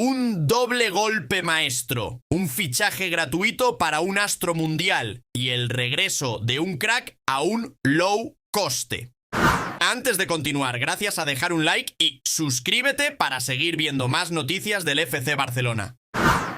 Un doble golpe maestro, un fichaje gratuito para un astro mundial y el regreso de un crack a un low coste. Antes de continuar, gracias a dejar un like y suscríbete para seguir viendo más noticias del FC Barcelona.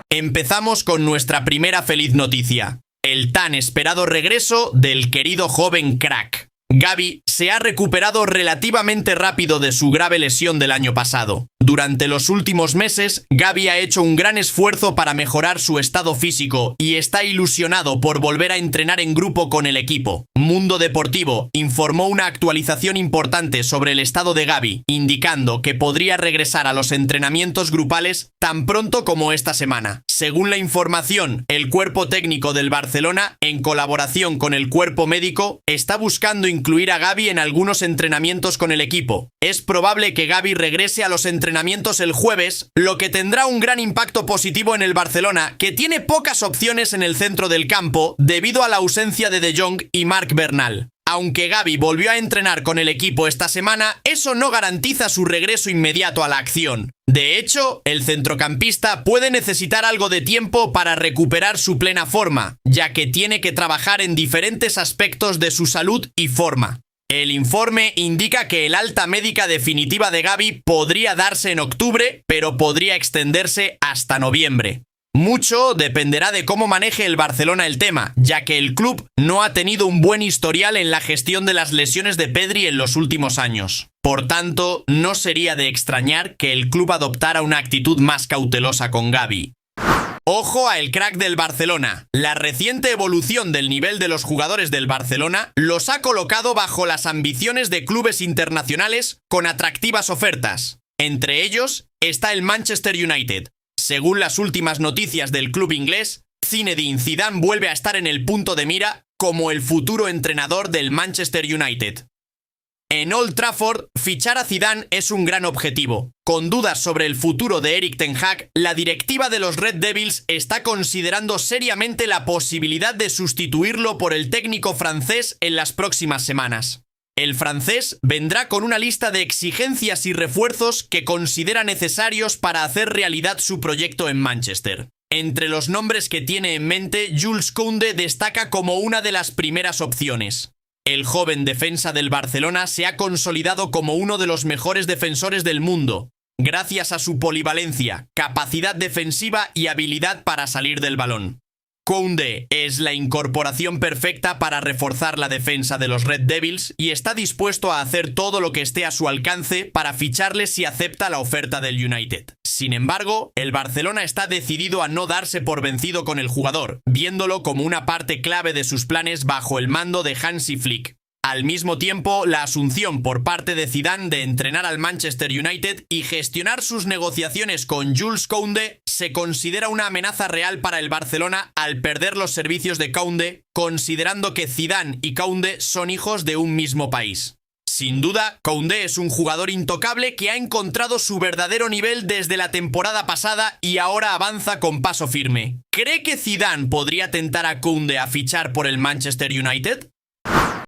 Empezamos con nuestra primera feliz noticia, el tan esperado regreso del querido joven crack. Gavi se ha recuperado relativamente rápido de su grave lesión del año pasado. Durante los últimos meses, Gavi ha hecho un gran esfuerzo para mejorar su estado físico y está ilusionado por volver a entrenar en grupo con el equipo. Mundo Deportivo informó una actualización importante sobre el estado de Gavi, indicando que podría regresar a los entrenamientos grupales tan pronto como esta semana. Según la información, el cuerpo técnico del Barcelona, en colaboración con el cuerpo médico, está buscando incluir a Gavi en algunos entrenamientos con el equipo. Es probable que Gavi regrese a los entrenamientos el jueves, lo que tendrá un gran impacto positivo en el Barcelona, que tiene pocas opciones en el centro del campo debido a la ausencia de De Jong y Marc Bernal. Aunque Gavi volvió a entrenar con el equipo esta semana, eso no garantiza su regreso inmediato a la acción. De hecho, el centrocampista puede necesitar algo de tiempo para recuperar su plena forma, ya que tiene que trabajar en diferentes aspectos de su salud y forma. El informe indica que el alta médica definitiva de Gavi podría darse en octubre, pero podría extenderse hasta noviembre. Mucho dependerá de cómo maneje el Barcelona el tema, ya que el club no ha tenido un buen historial en la gestión de las lesiones de Pedri en los últimos años. Por tanto, no sería de extrañar que el club adoptara una actitud más cautelosa con Gavi. Ojo a el crack del Barcelona. La reciente evolución del nivel de los jugadores del Barcelona los ha colocado bajo las ambiciones de clubes internacionales con atractivas ofertas. Entre ellos está el Manchester United. Según las últimas noticias del club inglés, Zinedine Zidane vuelve a estar en el punto de mira como el futuro entrenador del Manchester United. En Old Trafford, fichar a Zidane es un gran objetivo. Con dudas sobre el futuro de Erik ten Hag, la directiva de los Red Devils está considerando seriamente la posibilidad de sustituirlo por el técnico francés en las próximas semanas. El francés vendrá con una lista de exigencias y refuerzos que considera necesarios para hacer realidad su proyecto en Manchester. Entre los nombres que tiene en mente, Jules Koundé destaca como una de las primeras opciones. El joven defensa del Barcelona se ha consolidado como uno de los mejores defensores del mundo, gracias a su polivalencia, capacidad defensiva y habilidad para salir del balón. Koundé es la incorporación perfecta para reforzar la defensa de los Red Devils y está dispuesto a hacer todo lo que esté a su alcance para ficharle si acepta la oferta del United. Sin embargo, el Barcelona está decidido a no darse por vencido con el jugador, viéndolo como una parte clave de sus planes bajo el mando de Hansi Flick. Al mismo tiempo, la asunción por parte de Zidane de entrenar al Manchester United y gestionar sus negociaciones con Jules Koundé se considera una amenaza real para el Barcelona al perder los servicios de Koundé, considerando que Zidane y Koundé son hijos de un mismo país. Sin duda, Koundé es un jugador intocable que ha encontrado su verdadero nivel desde la temporada pasada y ahora avanza con paso firme. ¿Cree que Zidane podría tentar a Koundé a fichar por el Manchester United?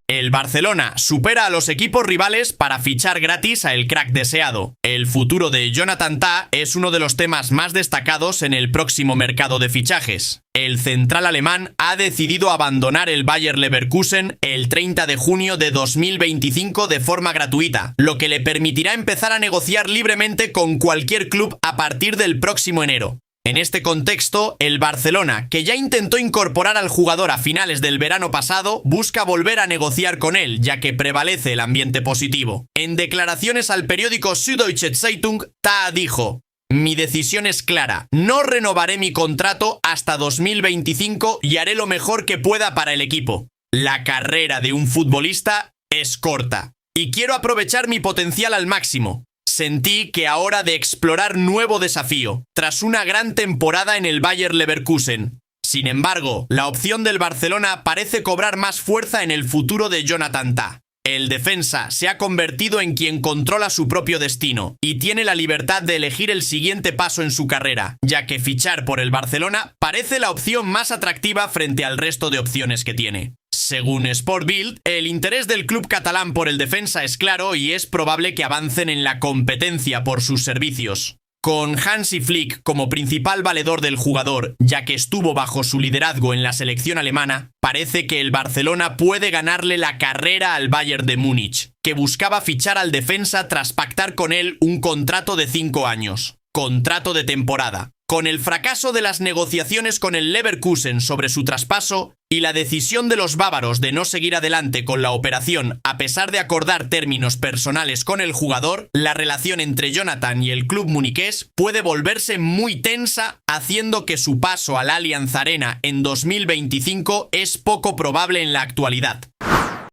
El Barcelona supera a los equipos rivales para fichar gratis a el crack deseado. El futuro de Jonathan Tah es uno de los temas más destacados en el próximo mercado de fichajes. El central alemán ha decidido abandonar el Bayer Leverkusen el 30 de junio de 2025 de forma gratuita, lo que le permitirá empezar a negociar libremente con cualquier club a partir del próximo enero. En este contexto, el Barcelona, que ya intentó incorporar al jugador a finales del verano pasado, busca volver a negociar con él, ya que prevalece el ambiente positivo. En declaraciones al periódico Süddeutsche Zeitung, Tah dijo: "Mi decisión es clara, no renovaré mi contrato hasta 2025 y haré lo mejor que pueda para el equipo. La carrera de un futbolista es corta y quiero aprovechar mi potencial al máximo. Sentí que hora de explorar nuevo desafío, tras una gran temporada en el Bayer Leverkusen. Sin embargo, la opción del Barcelona parece cobrar más fuerza en el futuro de Jonathan Tah. El defensa se ha convertido en quien controla su propio destino y tiene la libertad de elegir el siguiente paso en su carrera, ya que fichar por el Barcelona parece la opción más atractiva frente al resto de opciones que tiene. Según Sport Bild, el interés del club catalán por el defensa es claro y es probable que avancen en la competencia por sus servicios. Con Hansi Flick como principal valedor del jugador, ya que estuvo bajo su liderazgo en la selección alemana, parece que el Barcelona puede ganarle la carrera al Bayern de Múnich, que buscaba fichar al defensa tras pactar con él un contrato de 5 años. Contrato de temporada. Con el fracaso de las negociaciones con el Leverkusen sobre su traspaso y la decisión de los bávaros de no seguir adelante con la operación a pesar de acordar términos personales con el jugador, la relación entre Jonathan y el club muniqués puede volverse muy tensa, haciendo que su paso al Allianz Arena en 2025 es poco probable en la actualidad.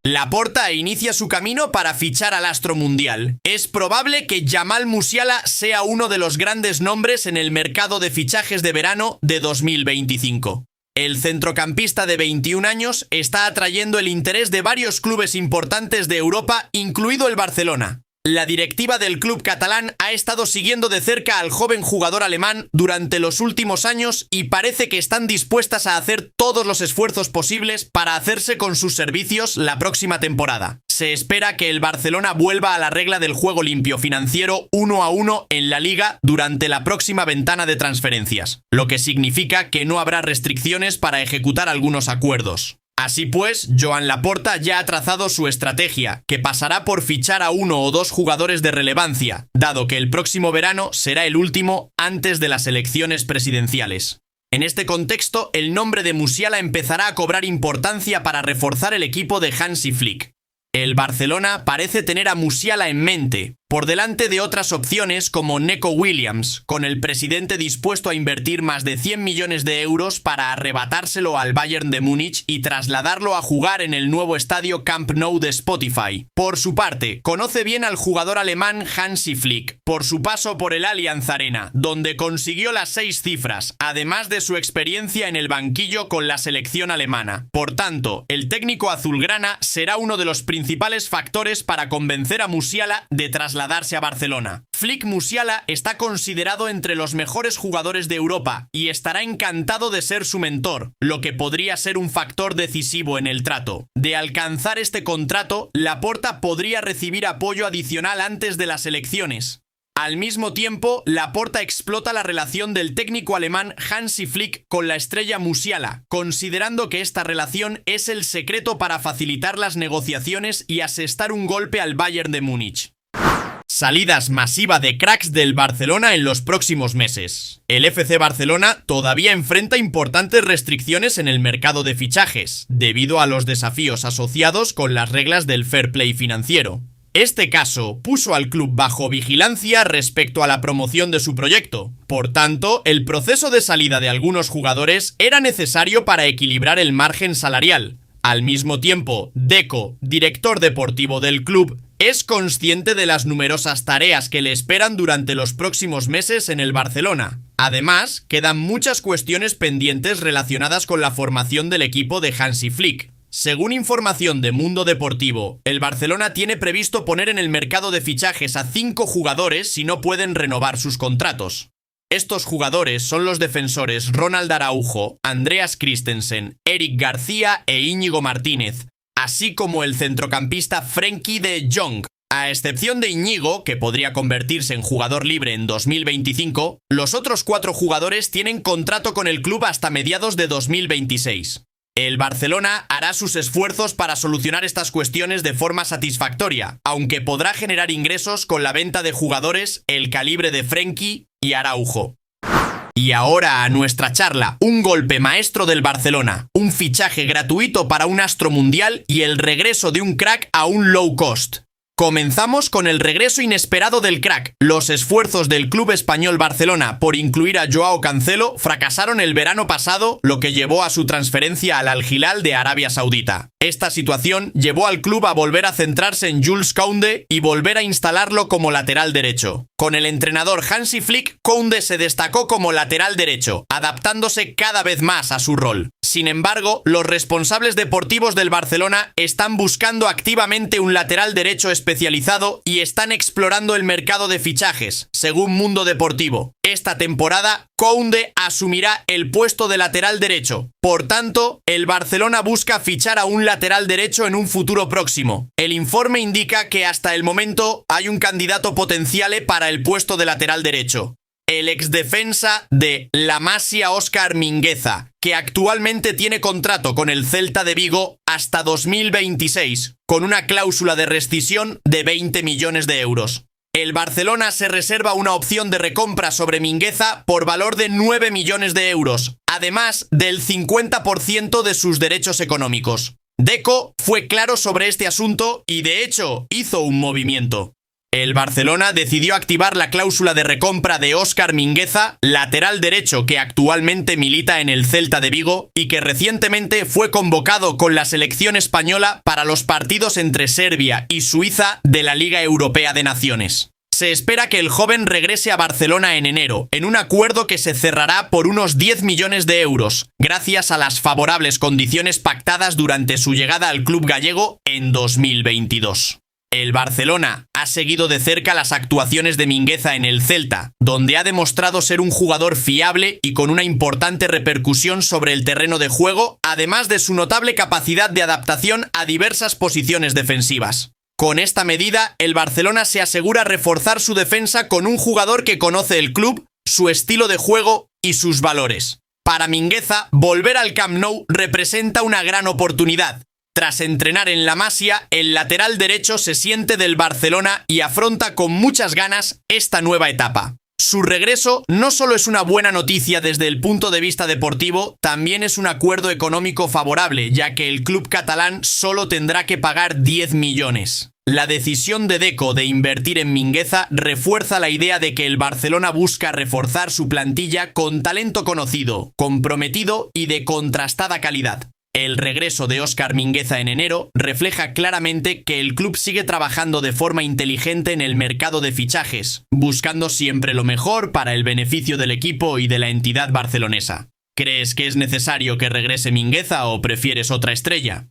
Laporta inicia su camino para fichar al astro mundial. Es probable que Jamal Musiala sea uno de los grandes nombres en el mercado de fichajes de verano de 2025. El centrocampista de 21 años está atrayendo el interés de varios clubes importantes de Europa, incluido el Barcelona. La directiva del club catalán ha estado siguiendo de cerca al joven jugador alemán durante los últimos años y parece que están dispuestas a hacer todos los esfuerzos posibles para hacerse con sus servicios la próxima temporada. Se espera que el Barcelona vuelva a la regla del juego limpio financiero 1-1 en la Liga durante la próxima ventana de transferencias, lo que significa que no habrá restricciones para ejecutar algunos acuerdos. Así pues, Joan Laporta ya ha trazado su estrategia, que pasará por fichar a 1 o 2 jugadores de relevancia, dado que el próximo verano será el último antes de las elecciones presidenciales. En este contexto, el nombre de Musiala empezará a cobrar importancia para reforzar el equipo de Hansi Flick. El Barcelona parece tener a Musiala en mente, por delante de otras opciones como Neco Williams, con el presidente dispuesto a invertir más de 100 millones de euros para arrebatárselo al Bayern de Múnich y trasladarlo a jugar en el nuevo estadio Camp Nou de Spotify. Por su parte, conoce bien al jugador alemán Hansi Flick, por su paso por el Allianz Arena, donde consiguió las 6 cifras, además de su experiencia en el banquillo con la selección alemana. Por tanto, el técnico azulgrana será uno de los principales factores para convencer a Musiala de trasladarse a Barcelona. Flick Musiala está considerado entre los mejores jugadores de Europa y estará encantado de ser su mentor, lo que podría ser un factor decisivo en el trato. De alcanzar este contrato, Laporta podría recibir apoyo adicional antes de las elecciones. Al mismo tiempo, Laporta explota la relación del técnico alemán Hansi Flick con la estrella Musiala, considerando que esta relación es el secreto para facilitar las negociaciones y asestar un golpe al Bayern de Múnich. Salidas masiva de cracks del Barcelona en los próximos meses. El FC Barcelona todavía enfrenta importantes restricciones en el mercado de fichajes, debido a los desafíos asociados con las reglas del fair play financiero. Este caso puso al club bajo vigilancia respecto a la promoción de su proyecto. Por tanto, el proceso de salida de algunos jugadores era necesario para equilibrar el margen salarial. Al mismo tiempo, Deco, director deportivo del club, es consciente de las numerosas tareas que le esperan durante los próximos meses en el Barcelona. Además, quedan muchas cuestiones pendientes relacionadas con la formación del equipo de Hansi Flick. Según información de Mundo Deportivo, el Barcelona tiene previsto poner en el mercado de fichajes a 5 jugadores si no pueden renovar sus contratos. Estos jugadores son los defensores Ronald Araujo, Andreas Christensen, Eric García e Íñigo Martínez, así como el centrocampista Frenkie de Jong. A excepción de Íñigo, que podría convertirse en jugador libre en 2025, los otros 4 jugadores tienen contrato con el club hasta mediados de 2026. El Barcelona hará sus esfuerzos para solucionar estas cuestiones de forma satisfactoria, aunque podrá generar ingresos con la venta de jugadores el calibre de Frenkie y Araujo. Y ahora a nuestra charla, un golpe maestro del Barcelona, un fichaje gratuito para un astro mundial y el regreso de un crack a un low cost. Comenzamos con el regreso inesperado del crack. Los esfuerzos del club español Barcelona por incluir a Joao Cancelo fracasaron el verano pasado, lo que llevó a su transferencia al Al Hilal de Arabia Saudita. Esta situación llevó al club a volver a centrarse en Jules Koundé y volver a instalarlo como lateral derecho. Con el entrenador Hansi Flick, Koundé se destacó como lateral derecho, adaptándose cada vez más a su rol. Sin embargo, los responsables deportivos del Barcelona están buscando activamente un lateral derecho especializado y están explorando el mercado de fichajes, según Mundo Deportivo. Esta temporada, Koundé asumirá el puesto de lateral derecho. Por tanto, el Barcelona busca fichar a un lateral derecho en un futuro próximo. El informe indica que hasta el momento hay un candidato potencial para el puesto de lateral derecho. el exdefensa de la Masia Óscar Mingueza, que actualmente tiene contrato con el Celta de Vigo hasta 2026, con una cláusula de rescisión de 20 millones de euros. El Barcelona se reserva una opción de recompra sobre Mingueza por valor de 9 millones de euros, además del 50% de sus derechos económicos. Deco fue claro sobre este asunto y, de hecho, hizo un movimiento. El Barcelona decidió activar la cláusula de recompra de Óscar Mingueza, lateral derecho que actualmente milita en el Celta de Vigo y que recientemente fue convocado con la selección española para los partidos entre Serbia y Suiza de la Liga Europea de Naciones. Se espera que el joven regrese a Barcelona en enero, en un acuerdo que se cerrará por unos 10 millones de euros, gracias a las favorables condiciones pactadas durante su llegada al club gallego en 2022. El Barcelona ha seguido de cerca las actuaciones de Mingueza en el Celta, donde ha demostrado ser un jugador fiable y con una importante repercusión sobre el terreno de juego, además de su notable capacidad de adaptación a diversas posiciones defensivas. Con esta medida, el Barcelona se asegura reforzar su defensa con un jugador que conoce el club, su estilo de juego y sus valores. Para Mingueza, volver al Camp Nou representa una gran oportunidad. Tras entrenar en la Masia, el lateral derecho se siente del Barcelona y afronta con muchas ganas esta nueva etapa. Su regreso no solo es una buena noticia desde el punto de vista deportivo, también es un acuerdo económico favorable, ya que el club catalán solo tendrá que pagar 10 millones. La decisión de Deco de invertir en Mingueza refuerza la idea de que el Barcelona busca reforzar su plantilla con talento conocido, comprometido y de contrastada calidad. El regreso de Óscar Mingueza en enero refleja claramente que el club sigue trabajando de forma inteligente en el mercado de fichajes, buscando siempre lo mejor para el beneficio del equipo y de la entidad barcelonesa. ¿Crees que es necesario que regrese Mingueza o prefieres otra estrella?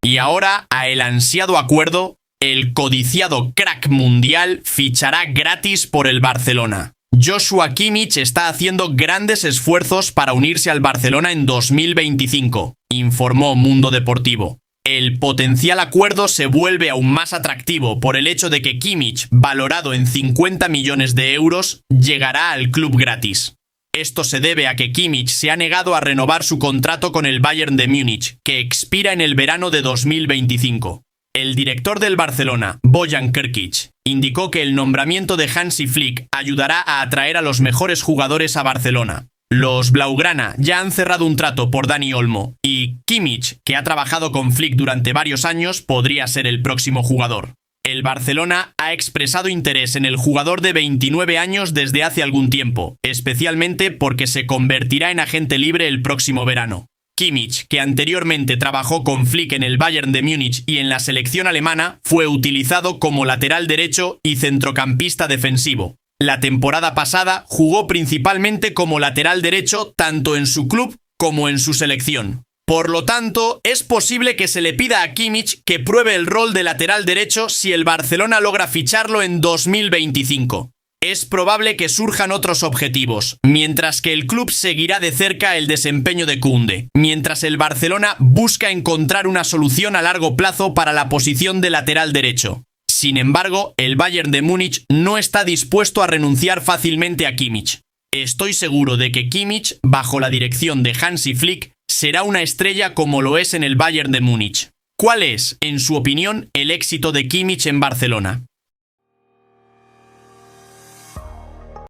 Y ahora, a el ansiado acuerdo, el codiciado crack mundial fichará gratis por el Barcelona. Joshua Kimmich está haciendo grandes esfuerzos para unirse al Barcelona en 2025, informó Mundo Deportivo. El potencial acuerdo se vuelve aún más atractivo por el hecho de que Kimmich, valorado en 50 millones de euros, llegará al club gratis. Esto se debe a que Kimmich se ha negado a renovar su contrato con el Bayern de Múnich, que expira en el verano de 2025. El director del Barcelona, Bojan Krkić, indicó que el nombramiento de Hansi Flick ayudará a atraer a los mejores jugadores a Barcelona. Los blaugrana ya han cerrado un trato por Dani Olmo y Kimmich, que ha trabajado con Flick durante varios años, podría ser el próximo jugador. El Barcelona ha expresado interés en el jugador de 29 años desde hace algún tiempo, especialmente porque se convertirá en agente libre el próximo verano. Kimmich, que anteriormente trabajó con Flick en el Bayern de Múnich y en la selección alemana, fue utilizado como lateral derecho y centrocampista defensivo. La temporada pasada jugó principalmente como lateral derecho tanto en su club como en su selección. Por lo tanto, es posible que se le pida a Kimmich que pruebe el rol de lateral derecho si el Barcelona logra ficharlo en 2025. Es probable que surjan otros objetivos, mientras que el club seguirá de cerca el desempeño de Koundé, mientras el Barcelona busca encontrar una solución a largo plazo para la posición de lateral derecho. Sin embargo, el Bayern de Múnich no está dispuesto a renunciar fácilmente a Kimmich. Estoy seguro de que Kimmich, bajo la dirección de Hansi Flick, será una estrella como lo es en el Bayern de Múnich. ¿Cuál es, en su opinión, el éxito de Kimmich en Barcelona?